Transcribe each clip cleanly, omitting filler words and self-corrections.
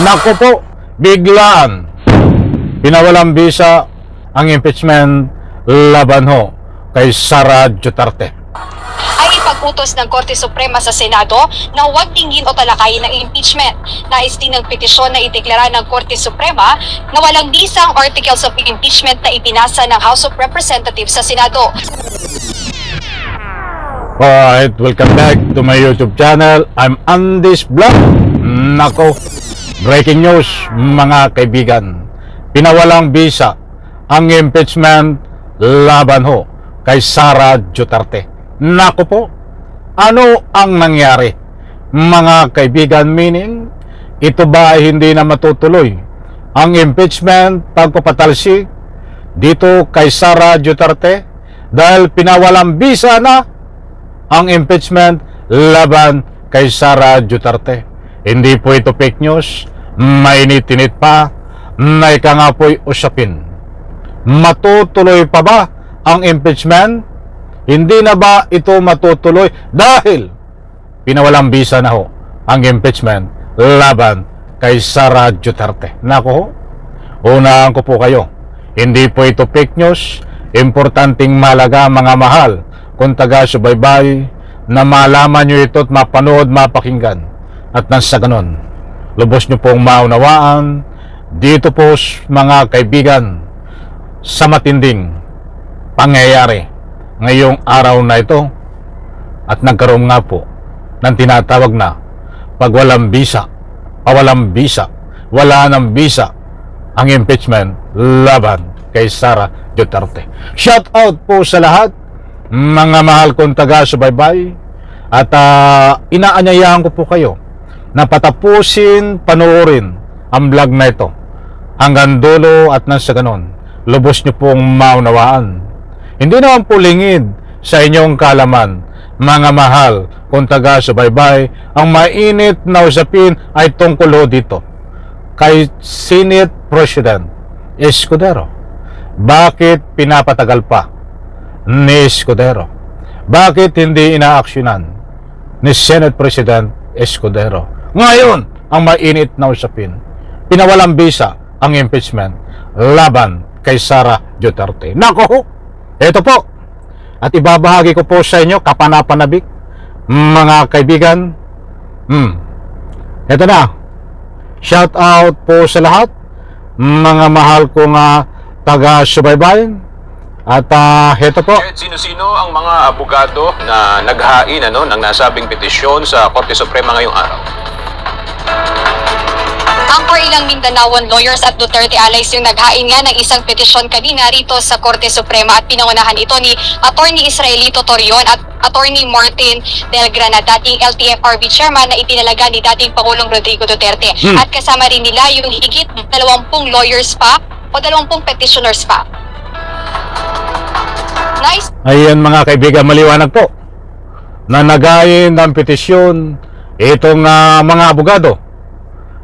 Naku po, biglaan. Pinawalang bisa ang impeachment laban ho kay Sara Duterte. Ay ipag-utos ng Korte Suprema sa Senado na huwag dinggin o talakayin ng impeachment. Nais din ng petisyon na ideklara ng Korte Suprema na walang bisang articles of impeachment na ipinasa ng House of Representatives sa Senado. Alright, welcome back to my YouTube channel. I'm Andy's Vlog. Nako, breaking news mga kaibigan. Pinawalang bisa ang impeachment laban ho kay Sara Duterte. Nako po, ano ang nangyari mga kaibigan? Meaning, ito ba ay hindi na matutuloy ang impeachment pagpapatalsik dito kay Sara Duterte dahil pinawalang bisa na ang impeachment laban kay Sara Duterte? Hindi po ito fake news, mainit-init pa, na ika nga po'y usapin. Matutuloy pa ba ang impeachment? Hindi na ba ito matutuloy dahil pinawalang bisa na ho ang impeachment laban kay Sara Duterte? Nako ho, unahan ko po kayo, hindi po ito fake news. Importanteng malaga mga mahal kung taga-subaybay na malaman nyo ito at mapanood, mapakinggan, at nang sa ganon lubos nyo pong maunawaan dito po mga kaibigan sa matinding pangyayari ngayong araw na ito, at nagkaroon nga po ng tinatawag na pagwalang bisa, pawalang bisa, wala ng bisa ang impeachment laban kay Sara Duterte. Shout out po sa lahat mga mahal kong taga-subaybay, at inaanyayahan ko po kayo na patapusin, panoorin ang vlog na ito hanggang dulo, at nang sa ganon lubos nyo pong maunawaan. Hindi naman po lingid sa inyong kalaman mga mahal kung taga-subaybay. Ang mainit na usapin ay tungkol dito kay Senate President Escudero. Bakit pinapatagal pa ni Escudero? Bakit hindi inaaksyonan ni Senate President Escudero? Ngayon, ang mainit na usapin, pinawalang bisa ang impeachment laban kay Sara Duterte. Nako, ito po, at ibabahagi ko po sa inyo kapanapanabik mga kaibigan. Ito na, shout out po sa lahat mga mahal kong taga-subaybay. At ito po, sino-sino ang mga abogado na naghain ng nasabing petisyon sa Korte Suprema ngayong araw? Ang ilang Mindanaoan lawyers at Duterte allies yung naghain nga ng isang petisyon kanina rito sa Korte Suprema, at pinangunahan ito ni Attorney Israelito Torion at Attorney Martin Del Grana, dating LTFRB chairman na itinalaga ni dating Pangulong Rodrigo Duterte. At kasama rin nila yung higit 20 lawyers pa o 20 petitioners pa. Nice. ayan mga kaibigan, maliwanag po na nagayin ng petisyon itong mga abogado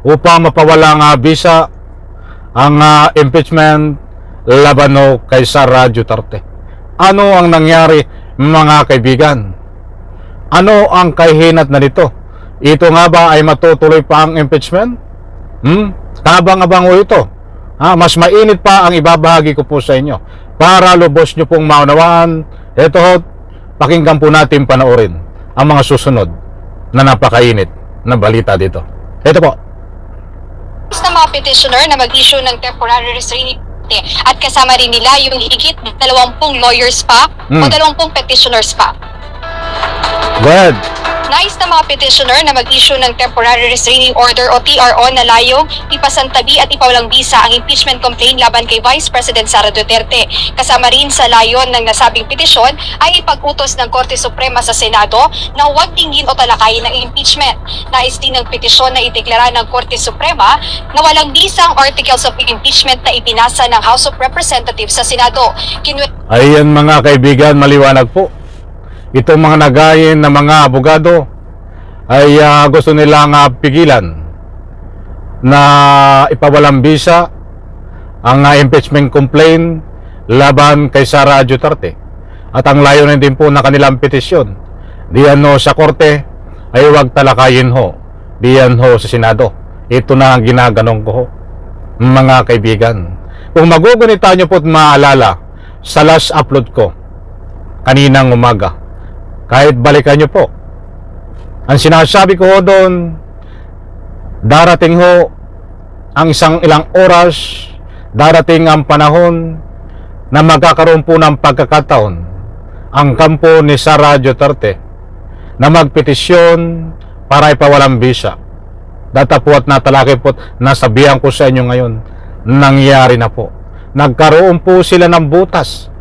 upang mapawala bisa ang impeachment laban kay Sara Duterte. Ano ang nangyari mga kaibigan? Ano ang kahinat na nito? Ito nga ba ay matutuloy pa ang impeachment? Kabang-abang ito. Mas mainit pa ang ibabahagi ko po sa inyo para lubos nyo pong maunawaan. Ito, pakinggan po natin, panoorin ang mga susunod na napakainit na balita dito. Ito po. Na mga petitioner na mag-issue ng temporary restraining order, at kasama rin nila yung higit 20 lawyers pa o 20 petitioners pa. Go ahead. Nais na mga petitioner na mag-issue ng temporary restraining order o TRO na layong ipasantabi at ipawalang bisa ang impeachment complaint laban kay Vice President Sara Duterte. Kasama rin sa layon ng nasabing petisyon ay ipag-utos ng Korte Suprema sa Senado na huwag dinggin o talakayin ng impeachment. Nais din ng petisyon na ideklara ng Korte Suprema na walang bisang articles of impeachment na ipinasa ng House of Representatives sa Senado. Ayan mga kaibigan, maliwanag po. Itong mga nagayin na mga abogado ay gusto nilang pigilan na ipawalang bisa ang impeachment complaint laban kay Sara Duterte. At ang layunin din po na kanilang petisyon diyan sa korte ay huwag talakayin diyan sa Senado. Ito na ang ginaganong ko, mga kaibigan. Kung magugunita nyo po't maalala sa last upload ko kaninang umaga, kahit balikan nyo po, ang sinasabi ko doon, darating ho ang ilang oras, darating ang panahon na magkakaroon po ng pagkakataon ang kampo ni Sara Duterte na magpetisyon para ipawalang bisa. Datapuat na talaki po, nasabihan ko sa inyo ngayon, nangyari na po. Nagkaroon po sila ng butas,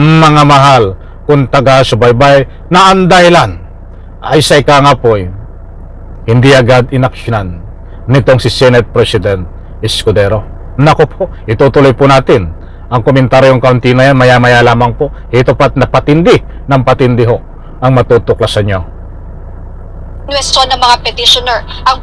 mga mahal, kung taga-subaybay, na ang dahilan ay sa ika nga po, hindi agad inaksyonan nitong si Senate President Escudero. Nako po, itutuloy po natin ang komentaryong kaunti na yan, maya-maya lamang po. Ito pat na patindi ng patindi ho ang matutuklasan nyo. Question ng mga petitioner ang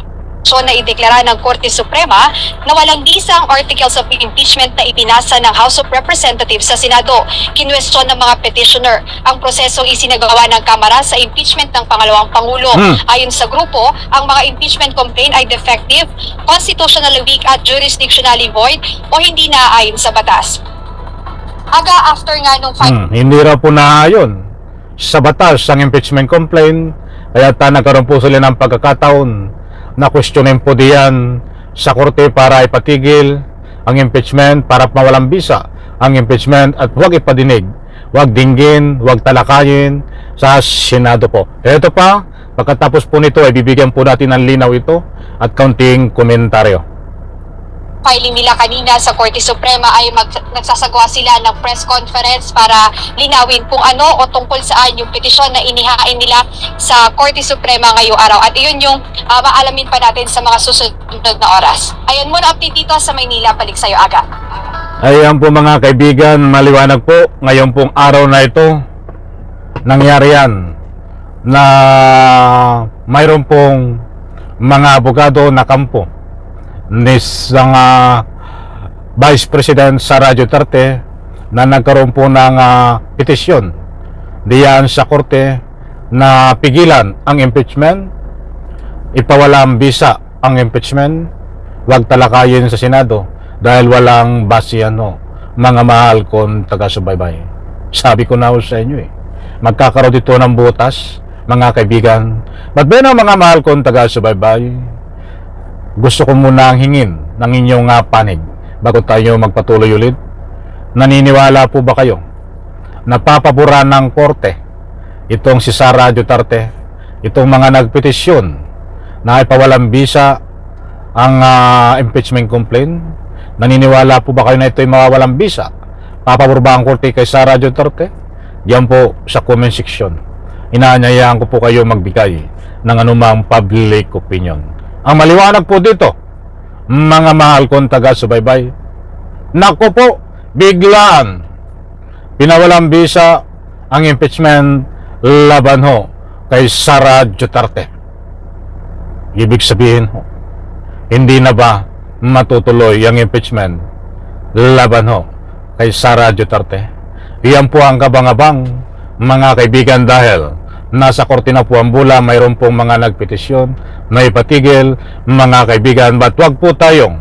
na ideklara ng Korte Suprema na walang bisa ang articles of impeachment na ipinasa ng House of Representatives sa Senado. Kinwestiyon ng mga petitioner ang prosesong isinagawa ng Kamara sa impeachment ng pangalawang Pangulo. Ayon sa grupo, ang mga impeachment complaint ay defective, constitutionally weak at jurisdictionally void o hindi naaayon sa batas. Aga after nga nung Hindi raw po naayon sa batas ang impeachment complaint, kaya nagkaroon po sila ng pagkakataon na questionin po diyan sa korte para ipatigil ang impeachment, para mawalang bisa ang impeachment at huwag ipadinig, huwag dinggin, huwag talakayin sa Senado po. Ito pa, pagkatapos po nito ay bibigyan po natin ng linaw ito at kaunting komentaryo. filing nila kanina sa Korte Suprema ay nagsasagawa sila ng press conference para linawin kung ano o tungkol saan yung petisyon na inihain nila sa Korte Suprema ngayong araw. At iyon yung maalamin pa natin sa mga susunod na oras. Ayan muna update dito sa Maynila. Balik sa'yo, Aga. Ayan po mga kaibigan, maliwanag po, ngayon pong araw na ito, nangyari yan na mayroon pong mga abogado na kampo ni Vice President Sara Duterte na nagkaroon po ng petisyon diyan sa korte na pigilan ang impeachment, ipawala ang bisa ang impeachment, wag talakayin sa Senado dahil walang basihan mga mahal kong taga-subaybay. Sabi ko na sa inyo magkakaroon dito ng butas, mga kaibigan. But mga mahal kong taga-subaybay, gusto ko muna ang hingin ng inyong panig bago tayo magpatuloy ulit. Naniniwala po ba kayo na papabura ng korte itong si Sara Duterte, itong mga nagpetisyon na ipawalang bisa ang impeachment complaint? Naniniwala po ba kayo na ito'y mawawalang bisa? Papabura ba ang korte kay Sara Duterte? Diyan po sa comment section. Inaanyayahan ko po kayo magbigay ng anumang public opinion. Ang maliwanag po dito, mga mahal kong taga-subaybay, naku po, biglaan pinawalang bisa ang impeachment laban kay Sara Duterte. Ibig sabihin hindi na ba matutuloy ang impeachment laban kay Sara Duterte? Iyan po ang kabang-abang, mga kaibigan, dahil nasa korte na po ang bula, mayroon pong mga nagpetisyon na ipatigil, mga kaibigan. But wag po tayong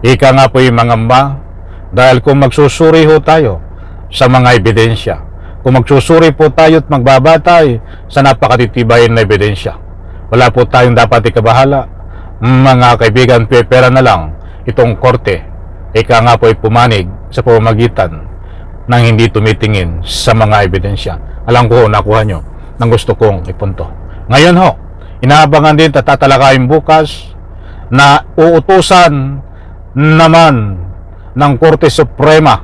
ika nga po yung mangamba, dahil kung magsusuri tayo sa mga ebidensya, kung magsusuri po tayo at magbabatay sa napakatitibay na ebidensya, wala po tayong dapat ikabahala, mga kaibigan. Pera na lang itong korte, ika nga po pumanig sa pamamagitan ng hindi tumitingin sa mga ebidensya. Alam ko nakuha nyo ng gusto kong ipunto. Ngayon inaabangan din tatalakayin bukas na uutusan naman ng Korte Suprema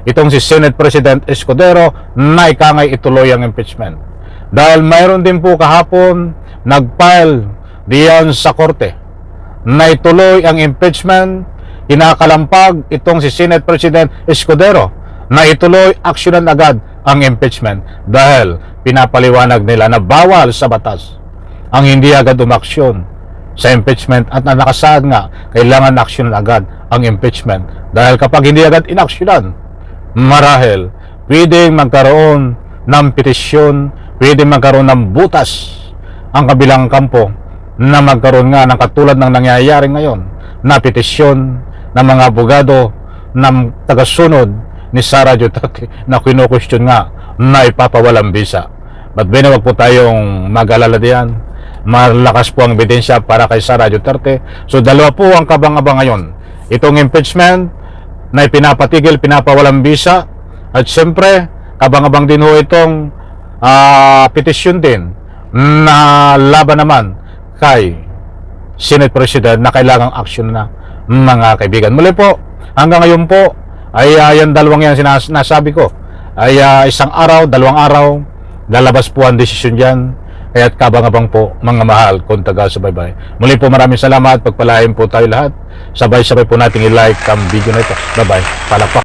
itong si Senate President Escudero na ikangay ituloy ang impeachment. Dahil mayroon din po kahapon nag-file diyan sa korte na ituloy ang impeachment, kinakalampag itong si Senate President Escudero na ituloy aksyonan agad ang impeachment dahil pinapaliwanag nila na bawal sa batas ang hindi agad umaksyon sa impeachment at nakasaad nga kailangan aksyonan agad ang impeachment dahil kapag hindi agad inaksyonan, marahil pwedeng magkaroon ng petisyon, pwedeng magkaroon ng butas ang kabilang kampo na magkaroon nga ng katulad ng nangyayari ngayon na petisyon ng mga abogado ng tagasunod ni Sara Duterte na kino-question nga na ipapawalang bisa. But wag po tayong mag-alala diyan. Malakas po ang ebidensya para kay Sara Duterte. So dalawa po ang kabang-abang ngayon. Itong impeachment na ipinapatigil, pinapawalang bisa, at siyempre kabang-abang din ho itong petisyon din na laban naman kay Senate President na kailangang action na, mga kaibigan. Muli po, hanggang ngayon po ay yan dalawang yan sinasabi ko ay isang araw, dalawang araw lalabas po ang desisyon dyan. Kaya't kabang-abang po mga mahal kung taga-subaybay. Muli po maraming salamat, pagpalain po tayo lahat. Sabay-sabay po nating i-like ang video na ito. Bye-bye, palakpak.